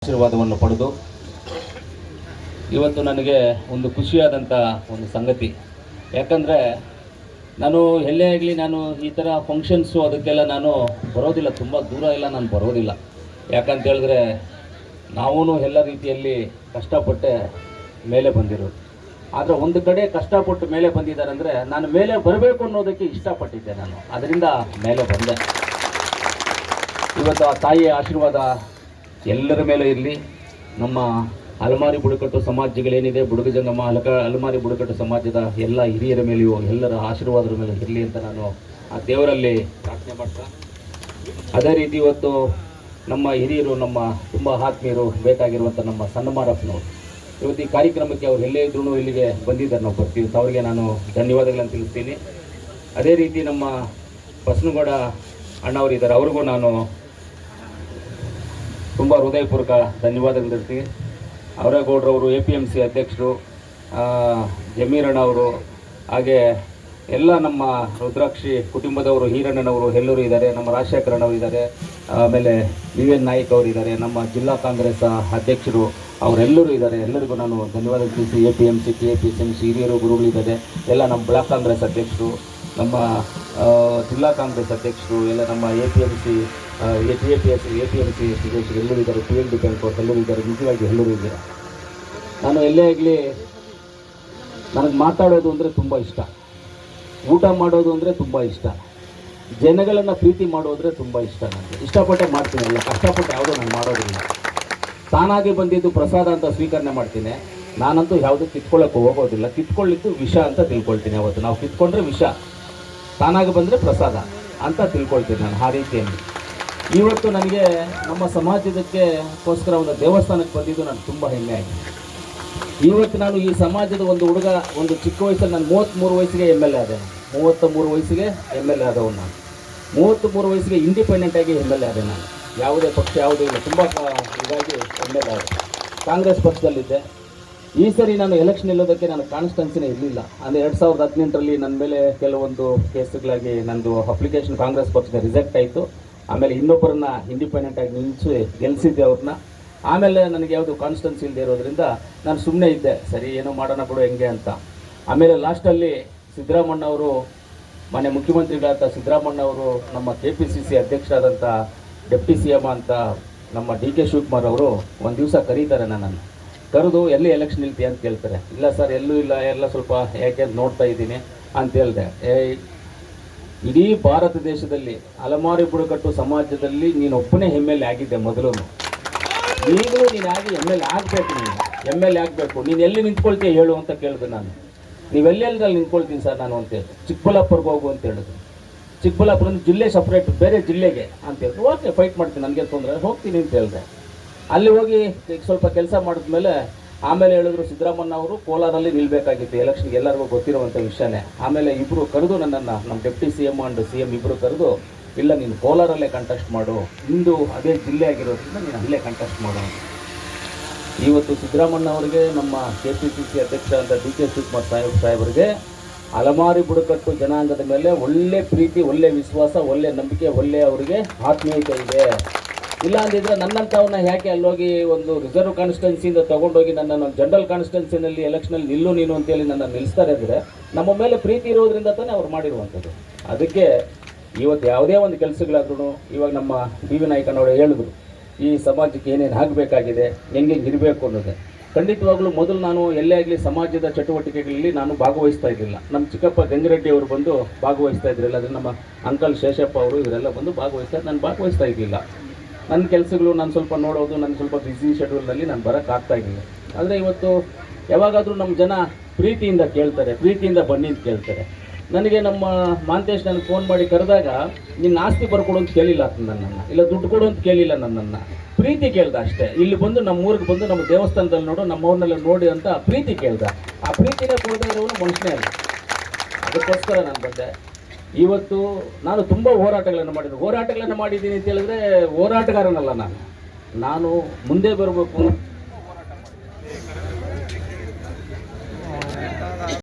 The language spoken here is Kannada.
ಆಶೀರ್ವಾದವನ್ನು ಪಡೆದು ಇವತ್ತು ನನಗೆ ಒಂದು ಖುಷಿಯಾದಂಥ ಒಂದು ಸಂಗತಿ. ಯಾಕಂದರೆ ನಾನು ಎಲ್ಲೇ ಆಗಲಿ ನಾನು ಈ ಥರ ಫಂಕ್ಷನ್ಸು ಅದಕ್ಕೆಲ್ಲ ನಾನು ಬರೋದಿಲ್ಲ, ತುಂಬ ದೂರ ಎಲ್ಲ ನಾನು ಬರೋದಿಲ್ಲ. ಯಾಕಂತ ಹೇಳಿದ್ರೆ ನಾವೂ ಎಲ್ಲ ರೀತಿಯಲ್ಲಿ ಕಷ್ಟಪಟ್ಟೆ ಮೇಲೆ ಬಂದಿರೋದು. ಆದರೆ ಒಂದು ಕಡೆ ಕಷ್ಟಪಟ್ಟು ಮೇಲೆ ಬಂದಿದ್ದಾರೆ ಅಂದರೆ ನಾನು ಮೇಲೆ ಬರಬೇಕು ಅನ್ನೋದಕ್ಕೆ ಇಷ್ಟಪಟ್ಟಿದ್ದೆ. ನಾನು ಅದರಿಂದ ಮೇಲೆ ಬಂದೆ. ಇವತ್ತು ಆ ತಾಯಿಯ ಆಶೀರ್ವಾದ ಎಲ್ಲರ ಮೇಲೆ ಇರಲಿ. ನಮ್ಮ ಅಲಮಾರಿ ಬುಡಕಟ್ಟು ಸಮಾಜಗಳೇನಿದೆ, ಬುಡುಗ ಜಂಗಮ ಅಲಮಾರಿ ಬುಡಕಟ್ಟು ಸಮಾಜದ ಎಲ್ಲ ಹಿರಿಯರ ಮೇಲೆಯೂ ಎಲ್ಲರ ಆಶೀರ್ವಾದದ ಮೇಲೆ ಇರಲಿ ಅಂತ ನಾನು ಆ ದೇವರಲ್ಲಿ ಪ್ರಾರ್ಥನೆ ಮಾಡ್ತಾ, ಅದೇ ರೀತಿ ಇವತ್ತು ನಮ್ಮ ಹಿರಿಯರು, ನಮ್ಮ ತುಂಬ ಆತ್ಮೀಯರು ಬೇಕಾಗಿರುವಂಥ ನಮ್ಮ ಸಣ್ಣಮಾರಪ್ಪನವರು ಇವತ್ತು ಈ ಕಾರ್ಯಕ್ರಮಕ್ಕೆ ಅವ್ರು ಎಲ್ಲೇ ಇದ್ರೂ ಇಲ್ಲಿಗೆ ಬಂದಿದ್ದಾರೆ. ನಾವು ಬರ್ತೀವಿ, ಅವರಿಗೆ ನಾನು ಧನ್ಯವಾದಗಳನ್ನು ತಿಳಿಸ್ತೀನಿ. ಅದೇ ರೀತಿ ನಮ್ಮ ಬಸನಗೌಡ ಅಣ್ಣವರಿದ್ದಾರೆ, ಅವ್ರಿಗೂ ನಾನು ತುಂಬ ಹೃದಯಪೂರ್ವಕ ಧನ್ಯವಾದಗಳು ತಿಳಿಸ್ತೀನಿ. ಅವರೇಗೌಡರವರು APMC ಅಧ್ಯಕ್ಷರು, ಜಮೀರಣ್ಣ ಅವರು, ಹಾಗೆ ಎಲ್ಲ ನಮ್ಮ ರುದ್ರಾಕ್ಷಿ ಕುಟುಂಬದವರು, ಹೀರಣ್ಣನವರು ಎಲ್ಲರೂ ಇದ್ದಾರೆ, ನಮ್ಮ ರಾಜಶೇಖರಣ್ಣವರು ಇದ್ದಾರೆ, ಆಮೇಲೆ VN ನಾಯ್ಕ ಅವರು ಇದ್ದಾರೆ, ನಮ್ಮ ಜಿಲ್ಲಾ ಕಾಂಗ್ರೆಸ್ ಅಧ್ಯಕ್ಷರು ಅವರೆಲ್ಲರೂ ಇದ್ದಾರೆ. ಎಲ್ಲರಿಗೂ ನಾನು ಧನ್ಯವಾದ ತಿಳಿಸಿ APMC KPCMC ಹಿರಿಯರು ಗುರುಗಳಿದ್ದಾರೆ, ಎಲ್ಲ ನಮ್ಮ ಬ್ಲಾಕ್ ಕಾಂಗ್ರೆಸ್ ಅಧ್ಯಕ್ಷರು, ನಮ್ಮ ಜಿಲ್ಲಾ ಕಾಂಗ್ರೆಸ್ ಅಧ್ಯಕ್ಷರು, ಎಲ್ಲ ನಮ್ಮ APMC ಅಧ್ಯಕ್ಷರು ಎಲ್ಲರೂ ಇದ್ದಾರೆ, PLD ಬ್ಯಾಂಕ್ ಎಲ್ಲರೂ ಇದ್ದಾರೆ. ನಿಜವಾಗಿ ಎಲ್ಲರೂ ಇದ್ದಾರೆ. ನಾನು ಎಲ್ಲೇ ಆಗಲಿ ನನಗೆ ಮಾತಾಡೋದು ಅಂದರೆ ತುಂಬ ಇಷ್ಟ, ಊಟ ಮಾಡೋದು ಅಂದರೆ ತುಂಬ ಇಷ್ಟ, ಜನಗಳನ್ನು ಪ್ರೀತಿ ಮಾಡೋದ್ರೆ ತುಂಬ ಇಷ್ಟ. ನನಗೆ ಇಷ್ಟಪಟ್ಟೆ ಮಾಡ್ತೀನಿ, ಎಲ್ಲ ಕಷ್ಟಪಟ್ಟು ಯಾವುದೂ ನಾನು ಮಾಡೋದಿಲ್ಲ. ತಾನಾಗಿ ಬಂದಿದ್ದು ಪ್ರಸಾದ ಅಂತ ಸ್ವೀಕರಣೆ ಮಾಡ್ತೀನಿ. ನಾನಂತೂ ಯಾವುದೂ ಕಿತ್ಕೊಳ್ಳೋಕ್ಕೆ ಹೋಗೋದಿಲ್ಲ. ಕಿತ್ಕೊಳ್ಳಿದ್ದು ವಿಷ ಅಂತ ತಿಳ್ಕೊಳ್ತೀನಿ. ಅವತ್ತು ನಾವು ಕಿತ್ಕೊಂಡ್ರೆ ವಿಷ, ತಾನಾಗಿ ಬಂದರೆ ಪ್ರಸಾದ ಅಂತ ತಿಳ್ಕೊಳ್ತೀನಿ ನಾನು. ಆ ರೀತಿಯಲ್ಲಿ ಇವತ್ತು ನನಗೆ ನಮ್ಮ ಸಮಾಜದಕ್ಕೋಸ್ಕರ ಒಂದು ದೇವಸ್ಥಾನಕ್ಕೆ ಬಂದಿದ್ದು ನನಗೆ ತುಂಬ ಹೆಮ್ಮೆ ಆಗಿದೆ. ಇವತ್ತು ನಾನು ಈ ಸಮಾಜದ ಒಂದು ಹುಡುಗ, ಒಂದು ಚಿಕ್ಕ ವಯಸ್ಸಲ್ಲಿ ನಾನು 33 ವಯಸ್ಸಿಗೆ MLA ಆದೆ. 33 ವಯಸ್ಸಿಗೆ MLA ಆದವನು ನಾನು. 33 ವಯಸ್ಸಿಗೆ ಇಂಡಿಪೆಂಡೆಂಟಾಗಿ MLA ಆದೆ ನಾನು. ಯಾವುದೇ ಪಕ್ಷ ಯಾವುದೂ ಇಲ್ಲ, ತುಂಬ ಹೀಗಾಗಿ MLA ಆದೆ. ಕಾಂಗ್ರೆಸ್ ಪಕ್ಷದಲ್ಲಿದ್ದೆ. ಈ ಸರಿ ನಾನು ಎಲೆಕ್ಷನ್ ನಿಲ್ಲೋದಕ್ಕೆ ನಾನು ಕಾನ್ಸ್ಟೆನ್ಸಿನೇ ಇರಲಿಲ್ಲ. ಅಂದರೆ 2018ರಲ್ಲಿ ನನ್ನ ಮೇಲೆ ಕೆಲವೊಂದು ಕೇಸುಗಳಾಗಿ ನಂದು ಅಪ್ಲಿಕೇಶನ್ ಕಾಂಗ್ರೆಸ್ ಪಕ್ಷದ ರಿಜೆಕ್ಟ್ ಆಯಿತು. ಆಮೇಲೆ ಇನ್ನೊಬ್ಬರನ್ನ ಇಂಡಿಪೆಂಡೆಂಟಾಗಿ ನಿಲ್ಲಿಸಿ ಗೆಲ್ಲಿಸಿದ್ದೆ ಅವ್ರನ್ನ. ಆಮೇಲೆ ನನಗೆ ಯಾವುದು ಕಾನ್ಸ್ಟೆನ್ಸಿ ಇಲ್ಲದೆ ಇರೋದ್ರಿಂದ ನಾನು ಸುಮ್ಮನೆ ಇದ್ದೆ, ಸರಿ ಏನೋ ಮಾಡೋಣ ಬಿಡು ಹೆಂಗೆ ಅಂತ. ಆಮೇಲೆ ಲಾಸ್ಟಲ್ಲಿ ಸಿದ್ದರಾಮಣ್ಣವರು, ಮನೆ ಮುಖ್ಯಮಂತ್ರಿಗಳಾದ ಸಿದ್ದರಾಮಣ್ಣವರು, ನಮ್ಮ KPCC ಅಧ್ಯಕ್ಷರಾದಂಥ ಡೆಪ್ಟಿ CM ಅಂತ ನಮ್ಮ DK ಶಿವಕುಮಾರ್ ಅವರು ಒಂದು ದಿವಸ ಕರೀತಾರೆ ನನ್ನನ್ನು. ಕರೆದು ಎಲ್ಲಿ ಎಲೆಕ್ಷನ್ ನಿಲ್ತೀಯ ಅಂತ ಕೇಳ್ತಾರೆ. ಇಲ್ಲ ಸರ್, ಎಲ್ಲೂ ಇಲ್ಲ, ಎಲ್ಲ ಸ್ವಲ್ಪ ಯಾಕೆ ಅಂತ ನೋಡ್ತಾ ಇದ್ದೀನಿ ಅಂತ ಹೇಳಿದೆ. ಇಡೀ ಭಾರತ ದೇಶದಲ್ಲಿ ಅಲಮಾರಿ ಬುಡಕಟ್ಟು ಸಮಾಜದಲ್ಲಿ ನೀನು ಒಬ್ಬನೇ MLA ಆಗಿದ್ದೆ ಮೊದಲು. ಈಗಲೂ ನೀನು ಆಗಿ MLA ಆಗಬೇಕು, ನೀನು MLA ಆಗಬೇಕು. ನೀನು ಎಲ್ಲಿ ನಿಂತ್ಕೊಳ್ತೀಯ ಹೇಳು ಅಂತ ಕೇಳಿದೆ ನಾನು. ನೀವೆಲ್ಲೆಲ್ಲರಲ್ಲಿ ನಿಂತ್ಕೊಳ್ತೀನಿ ಸರ್ ನಾನು ಅಂತ ಹೇಳಿದೆ. ಚಿಕ್ಕಬಳ್ಳಾಪುರಕ್ಕೆ ಹೋಗು ಅಂತ ಹೇಳಿದ್ರು. ಚಿಕ್ಕಬಳ್ಳಾಪುರ ಜಿಲ್ಲೆ ಸಪ್ರೇಟ್, ಬೇರೆ ಜಿಲ್ಲೆಗೆ ಅಂತ ಹೇಳಿದ್ರು. ಓಕೆ, ಫೈಟ್ ಮಾಡ್ತೀನಿ, ನನಗೆ ತೊಂದರೆ, ಹೋಗ್ತೀನಿ ಅಂತ ಹೇಳಿದೆ. ಅಲ್ಲಿ ಹೋಗಿ ಸ್ವಲ್ಪ ಕೆಲಸ ಮಾಡಿದ್ಮೇಲೆ ಆಮೇಲೆ ಹೇಳಿದ್ರು ಸಿದ್ದರಾಮಣ್ಣ ಅವರು ಕೋಲಾರಲ್ಲಿ ನಿಲ್ಲಬೇಕಾಗಿತ್ತು ಎಲೆಕ್ಷನ್ಗೆ, ಎಲ್ಲರಿಗೂ ಗೊತ್ತಿರುವಂಥ ವಿಷಯನೇ. ಆಮೇಲೆ ಇಬ್ಬರು ಕರೆದು ನನ್ನನ್ನು, ನಮ್ಮ ಡೆಪ್ಟಿ CM ಆ್ಯಂಡ್ CM ಇಬ್ಬರು ಕರೆದು, ಇಲ್ಲ ನೀನು ಕೋಲಾರಲ್ಲೇ ಕಂಟೆಸ್ಟ್ ಮಾಡು, ಇಂದು ಅದೇ ಜಿಲ್ಲೆ ಆಗಿರೋದ್ರಿಂದ ನೀನು ಅಲ್ಲೇ ಕಂಟೆಸ್ಟ್ ಮಾಡು. ಇವತ್ತು ಸಿದ್ದರಾಮಣ್ಣ ಅವರಿಗೆ, ನಮ್ಮ KPCC ಅಧ್ಯಕ್ಷ ಅಂತ DK ಶಿವಕುಮಾರ್ ಸಾಹೇಬರಿಗೆ ಅಲಮಾರಿ ಬುಡಕಟ್ಟು ಜನಾಂಗದ ಮೇಲೆ ಒಳ್ಳೆ ಪ್ರೀತಿ, ಒಳ್ಳೆ ವಿಶ್ವಾಸ, ಒಳ್ಳೆ ನಂಬಿಕೆ, ಒಳ್ಳೆ ಅವರಿಗೆ ಆತ್ಮೀಯತೆ ಇದೆ. ಇಲ್ಲ ಅಂದಿದ್ರೆ ನನ್ನಂಥವನ್ನ ಯಾಕೆ ಅಲ್ಲೋಗಿ ಒಂದು ರಿಸರ್ವ್ ಕಾನ್ಸ್ಟಿಟ್ಯೂನ್ಸಿಯಿಂದ ತೊಗೊಂಡೋಗಿ ನನ್ನನ್ನು ಜನರಲ್ ಕಾನ್ಸ್ಟಿಟ್ಯೂನ್ಸಿನಲ್ಲಿ ಎಲೆಕ್ಷನಲ್ಲಿ ನಿಲ್ಲು ನೀನು ಅಂತೇಳಿ ನನ್ನ ನಿಲ್ಲಿಸ್ತಾರೆ ಅಂದರೆ ನಮ್ಮ ಮೇಲೆ ಪ್ರೀತಿ ಇರೋದ್ರಿಂದ ತಾನೇ ಅವ್ರು ಮಾಡಿರುವಂಥದ್ದು. ಅದಕ್ಕೆ ಇವತ್ತು ಯಾವುದೇ ಒಂದು ಕೆಲಸಗಳಾದ್ರೂ, ಇವಾಗ ನಮ್ಮ DV ನಾಯ್ಕನವರು ಹೇಳಿದ್ರು ಈ ಸಮಾಜಕ್ಕೆ ಏನೇನು ಆಗಬೇಕಾಗಿದೆ, ಹೆಂಗೆ ಇರಬೇಕು ಅನ್ನೋದೇ. ಖಂಡಿತವಾಗ್ಲೂ ಮೊದಲು ನಾನು ಎಲ್ಲೇ ಆಗಲಿ ಸಮಾಜದ ಚಟುವಟಿಕೆಗಳಲ್ಲಿ ನಾನು ಭಾಗವಹಿಸ್ತಾ ಇದ್ದಿಲ್ಲ. ನಮ್ಮ ಚಿಕ್ಕಪ್ಪ ಗಂಗರೆಡ್ಡಿ ಅವರು ಬಂದು ಭಾಗವಹಿಸ್ತಾ ಇದ್ದಿರಲ್ಲ, ಅದು ನಮ್ಮ ಅಂಕಲ್ ಶೇಷಪ್ಪ ಅವರು ಇವರೆಲ್ಲ ಬಂದು ಭಾಗವಹಿಸ್ತಾ, ನಾನು ಭಾಗವಹಿಸ್ತಾ ಇರಲಿಲ್ಲ. ನನ್ನ ಕೆಲಸಗಳು ನಾನು ಸ್ವಲ್ಪ ನೋಡೋದು, ನನ್ನ ಸ್ವಲ್ಪ ಬ್ಯುಸಿ ಶೆಡ್ಯೂಲ್ನಲ್ಲಿ ನಾನು ಬರೋಕ್ಕಾಗ್ತಾ ಇರಲಿಲ್ಲ. ಆದರೆ ಇವತ್ತು ಯಾವಾಗಾದರೂ ನಮ್ಮ ಜನ ಪ್ರೀತಿಯಿಂದ ಕೇಳ್ತಾರೆ, ಪ್ರೀತಿಯಿಂದ ಬನ್ನಿ ಅಂತ ಕೇಳ್ತಾರೆ. ನನಗೆ ನಮ್ಮ ಮಾಂತೇಶ್ ನನಗೆ ಫೋನ್ ಮಾಡಿ ಕರೆದಾಗ, ನಿನ್ನ ಆಸ್ತಿ ಬರ್ಕೊಡು ಅಂತ ಕೇಳಿಲ್ಲ ನನ್ನನ್ನು, ಇಲ್ಲ ದುಡ್ಡು ಕೊಡು ಅಂತ ಕೇಳಿಲ್ಲ ನನ್ನನ್ನು, ಪ್ರೀತಿ ಕೇಳ್ದ ಅಷ್ಟೇ. ಇಲ್ಲಿ ಬಂದು ನಮ್ಮ ಊರಿಗೆ ಬಂದು ನಮ್ಮ ದೇವಸ್ಥಾನದಲ್ಲಿ ನೋಡು, ನಮ್ಮ ಊರಿನಲ್ಲಿ ನೋಡಿ ಅಂತ ಪ್ರೀತಿ ಕೇಳ್ದ. ಆ ಪ್ರೀತಿನೇ ಕೊಡದೇ ಇರೋನು ಮನುಷ್ಯನೇ ಅಲ್ಲ. ಅದಕ್ಕೋಸ್ಕರ ನಾನು ಬಂದೆ. ಇವತ್ತು ನಾನು ತುಂಬ ಹೋರಾಟಗಳನ್ನು ಮಾಡಿದ್ದೀನಿ ಅಂತ ಹೇಳಿದ್ರೆ ಹೋರಾಟಗಾರನಲ್ಲ ನಾನು ಮುಂದೆ ಬರಬೇಕು.